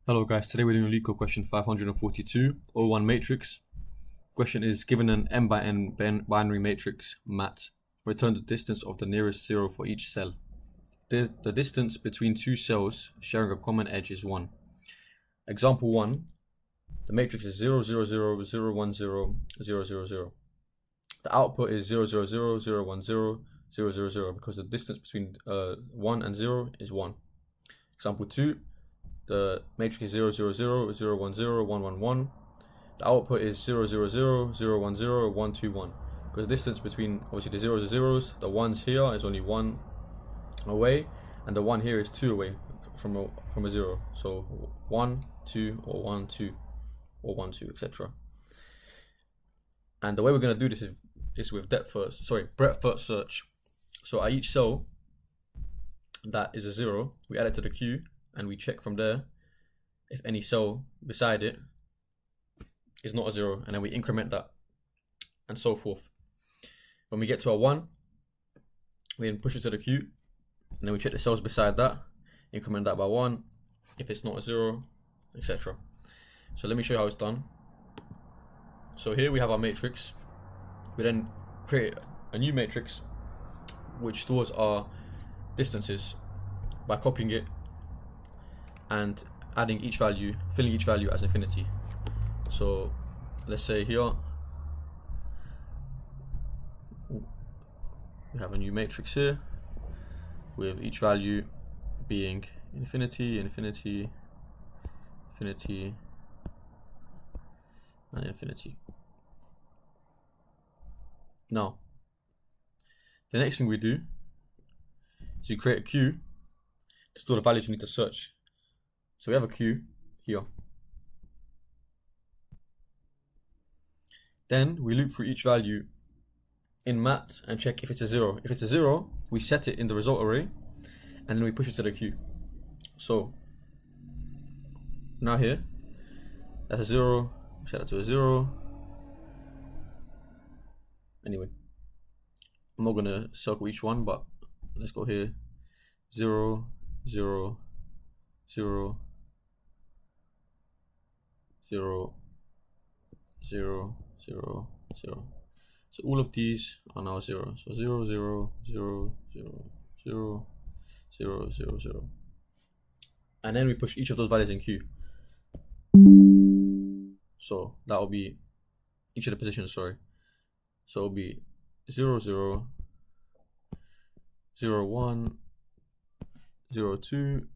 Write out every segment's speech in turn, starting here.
Hello guys, today we're doing LeetCode question 542, O1 matrix. Question is, given an m by n binary matrix, mat, return the distance of the nearest zero for each cell. The distance between two cells sharing a common edge is 1. Example 1, the matrix is 0, 0, 0, 0, 1, 0, 0, 0, 0. The output is 0, 0, 0, 0, 1, 0, 0, 0, 0 because the distance between 1 and 0 is 1. Example 2, the matrix is 0, 0, 0, 0, 1, 0, 1, 1, 1. The output is 0, 0, 0, 0, 1, 0, 1, 2, 1. Because the distance between, obviously, the zeros are zeros, the ones here is only 1 away, and the 1 here is 2 away from a 0. So 1, 2, or 1, 2, or 1, 2, etc. And the way we're going to do this is with breadth first search. So at each cell that is a 0, we add it to the queue, and we check from there if any cell beside it is not a 0, and then we increment that, and so forth. When we get to a 1, we then push it to the queue, and then we check the cells beside that, increment that by 1, if it's not a 0, etc. So let me show you how it's done. So here we have our matrix. We then create a new matrix which stores our distances by copying it and adding each value, filling each value as infinity. So let's say here we have a new matrix here with each value being infinity, infinity, infinity, and infinity. Now, the next thing we do is we create a queue to store the values we need to search. So we have a queue here. Then we loop through each value in mat and check if it's a 0. If it's a 0, we set it in the result array, and then we push it to the queue. So now here, that's a 0, we set that to a 0. Anyway, I'm not gonna circle each one, but let's go here. 0, 0, 0, 0, 0, 0, 0. So all of these are now 0. So 0, 0, 0, 0, 0, 0, 0, 0. And then we push each of those values in queue. So that will be each of the positions, sorry. So it'll be 0, 0, 0, 1, 0, 2,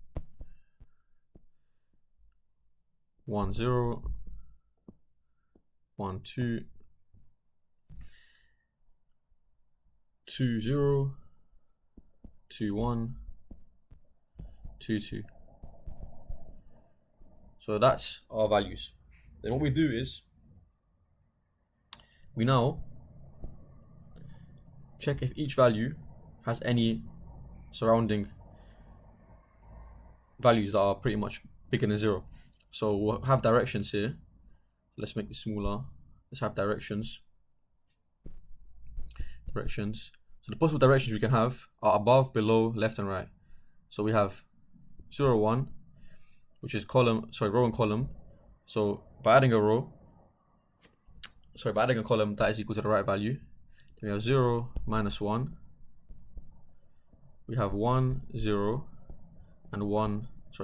1, 0, 1, 2, 2, 0, 2, 1, 2, 2. So that's our values. Then what we do is we now check if each value has any surrounding values that are pretty much bigger than 0. So we'll have directions here. Let's make this smaller. Let's have directions. Directions. So the possible directions we can have are above, below, left, and right. So we have 0, 1, which is row and column. So by adding a column, that is equal to the right value. Then we have 0, minus 1. We have 1, 0, and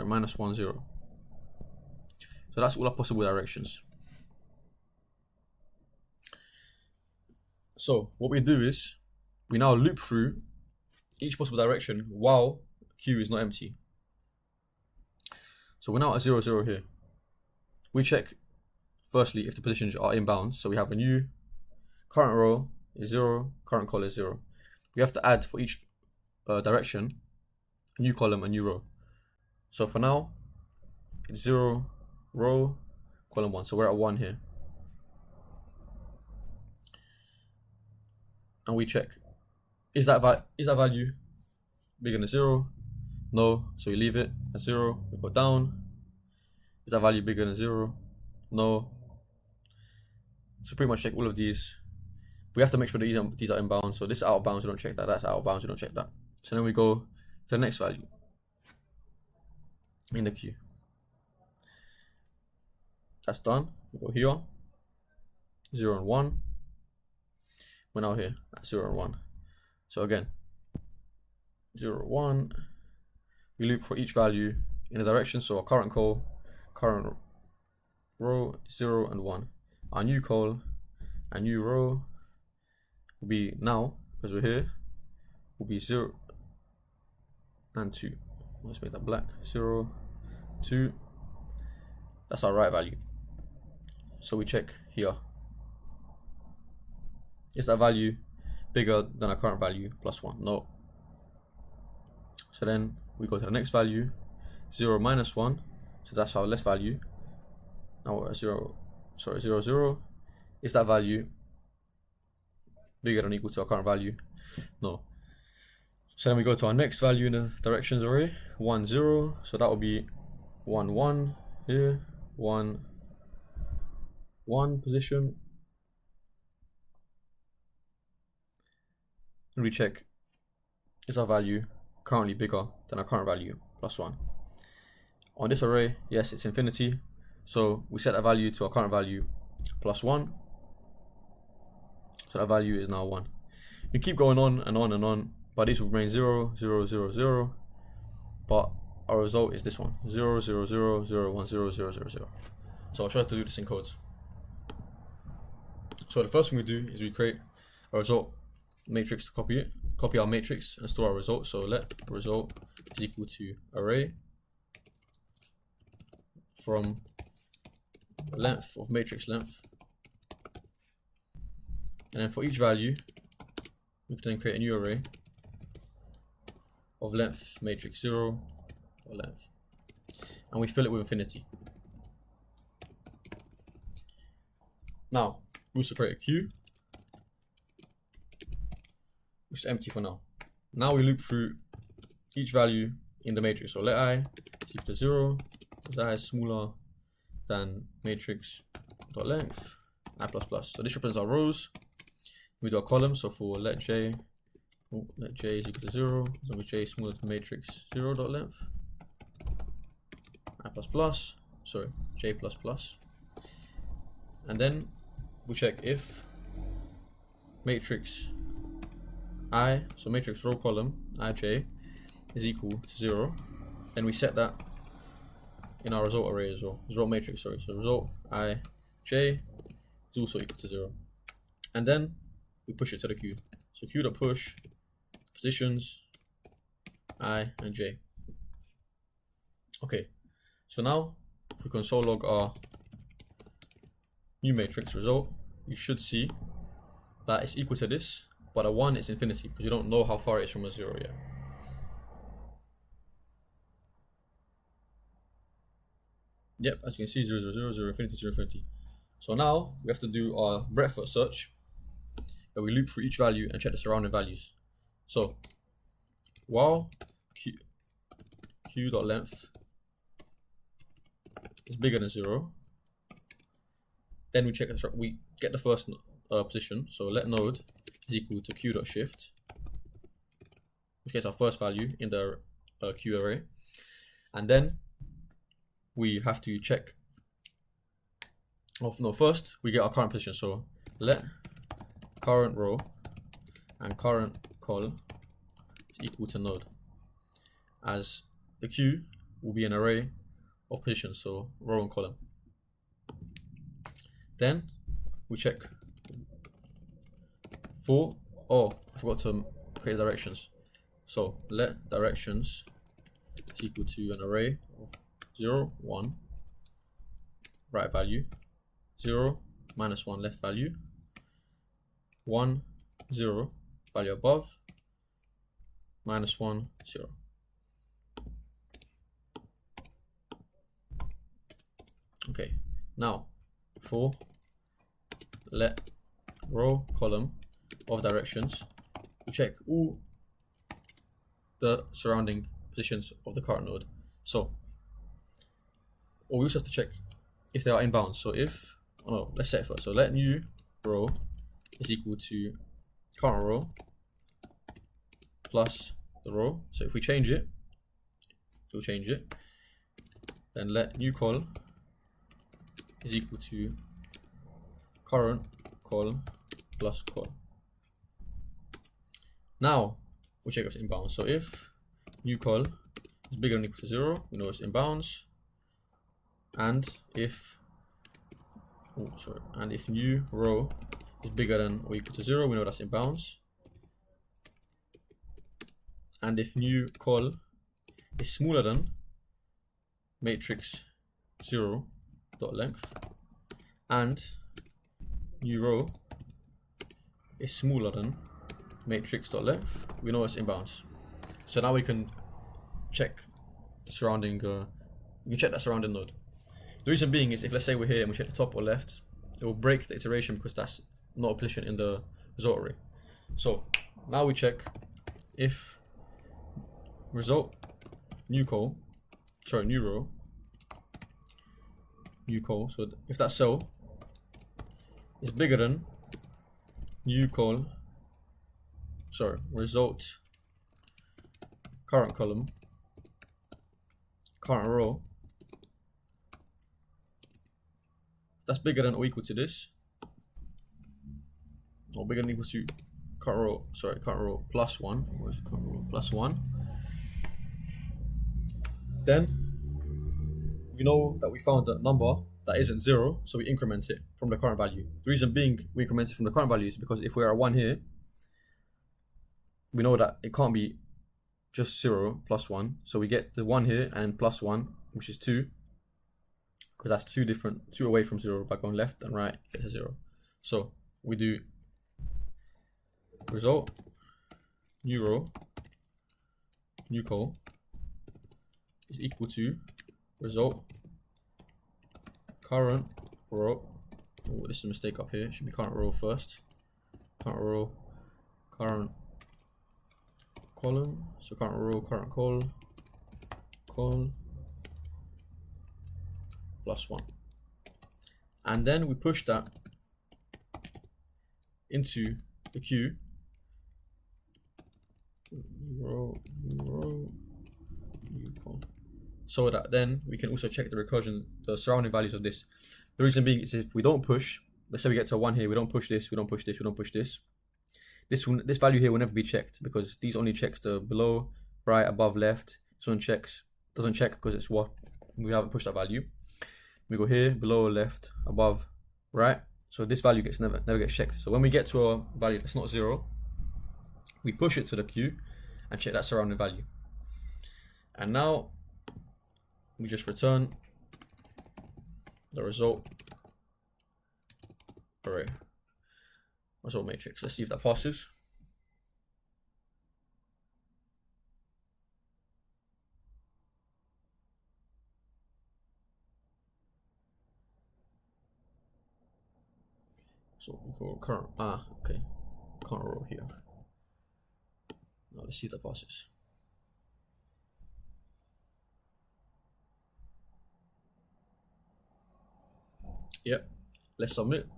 minus 1, 0. So that's all our possible directions. So what we do is we now loop through each possible direction while queue is not empty. So we're now at 0, 0 here. We check firstly if the positions are inbound. So we have a new current row is 0, current column is 0. We have to add for each direction a new column, a new row. So for now, it's 0, row, column 1. So we're at 1 here. And we check, is that value bigger than 0? No, so we leave it at 0. We go down. Is that value bigger than 0? No. So pretty much check all of these. We have to make sure that these are inbound. So this is out of bounds, we don't check that. That's out of bounds, we don't check that. So then we go to the next value in the queue. That's done. We go here, 0 and 1. We're now here at 0 and 1. So again, 0, 1. We loop for each value in a direction. So our current call, current row, 0 and 1. Our new call, our new row will be now, because we're here, will be 0 and 2. Let's make that black. 0, 2. That's our right value. So we check here. Is that value bigger than our current value plus 1? No. So then we go to the next value, 0 minus 1. So that's our less value. Now we're at 0, 0. Is that value bigger than or equal to our current value? No. So then we go to our next value in the directions array, 1, 0. So that will be 1, 1 here, 1, 1 position. And we check, is our value currently bigger than our current value plus 1? On this array, yes, it's infinity. So we set that value to our current value plus 1. So that value is now 1. You keep going on and on and on, but these will remain 0, 0, 0, 0. But our result is this one, 0, 0, 0, 0, 1, 0, 0, 0, 0. So I'll try to do this in codes. So the first thing we do is we create a result matrix to copy our matrix and store our result. So let result is equal to array from length of matrix length, and then for each value we can then create a new array of length matrix 0 or length, and we fill it with infinity. Now we also create a queue, which is empty for now. Now we loop through each value in the matrix. So let I is equal to 0, as I is smaller than matrix dot length I plus plus. So this represents our rows. We do a column. So for let j is equal to 0, as long as j is smaller than matrix 0 dot length I plus plus. Sorry, j plus plus. And then we check if matrix I, so matrix row column ij is equal to 0, then we set that in our result array as well. Result matrix, sorry. So result ij is also equal to 0, and then we push it to the queue. So queue.push positions I and j. Okay, so now if we console log our new matrix result, you should see that it's equal to this, but a 1 is infinity because you don't know how far it is from a 0 yet. Yep, as you can see, 0, 0, 0, 0, infinity, 0, infinity. So now we have to do our breadth-first search, where we loop through each value and check the surrounding values. So while q.length is bigger than 0, then we check we get the first position. So let node is equal to q.shift, which gets our first value in the q array, and then we have to check. First we get our current position. So let current row and current col is equal to node, as the queue will be an array of positions, so row and column. Then we check for, I forgot to create directions. So let directions is equal to an array of 0, 1, right value, 0, minus 1, left value, 1, 0, value above, minus 1, 0. Okay, now for let row column of directions, we check all the surrounding positions of the current node. So, or we also have to check if they are inbound. So if, let's set it first. So let new row is equal to current row plus the row. So if we change it, we'll change it. Then let new col is equal to current col plus col. Now we check if it's inbounds. So if new col is bigger than or equal to 0, we know it's inbounds. And if if new row is bigger than or equal to 0, we know that's inbounds. And if new col is smaller than matrix 0 dot length, and new row is smaller than matrix dot length, we know it's inbounds. So now we can check the surrounding. We can check that surrounding node. The reason being is if let's say we're here and we check the top or left, it will break the iteration because that's not a position in the result array. So now we check if result new row, new col. So if that cell is bigger than new col, result current column, current row, that's bigger than or equal to this, or bigger than or equal to current row plus 1. Where's the current row plus 1? Then we know that we found a number that isn't 0, so we increment it from the current value. The reason being we increment it from the current value is because if we're at 1 here, we know that it can't be just 0 plus 1. So we get the 1 here and plus 1, which is 2, because that's 2 away from 0 by going left and right, get to 0. So we do result new row, new col is equal to result current row. Oh, this is a mistake up here. It should be current row first. Current row, current column. So current row, current col plus 1. And then we push that into the queue. New row, new col. So that then we can also check the recursion, the surrounding values of this. The reason being is if we don't push, let's say we get to 1 here, we don't push this, we don't push this, we don't push this. This value here will never be checked because these only checks the below, right, above, left. This one doesn't check because it's what we haven't pushed that value. We go here, below, left, above, right. So this value never gets checked. So when we get to a value that's not 0, we push it to the queue and check that surrounding value. And now we just return the result array, result matrix. Let's see if that passes. So we call current, okay, current row here. Now let's see if that passes. Yep, let's submit.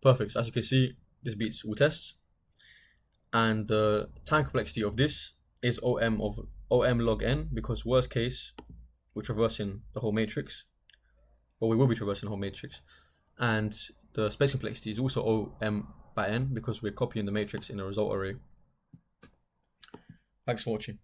Perfect. So as you can see, this beats all tests. And the time complexity of this is OM log n, because worst case, we're traversing the whole matrix, or we will be traversing the whole matrix. And the space complexity is also OM by n, because we're copying the matrix in the result array. Thanks for watching.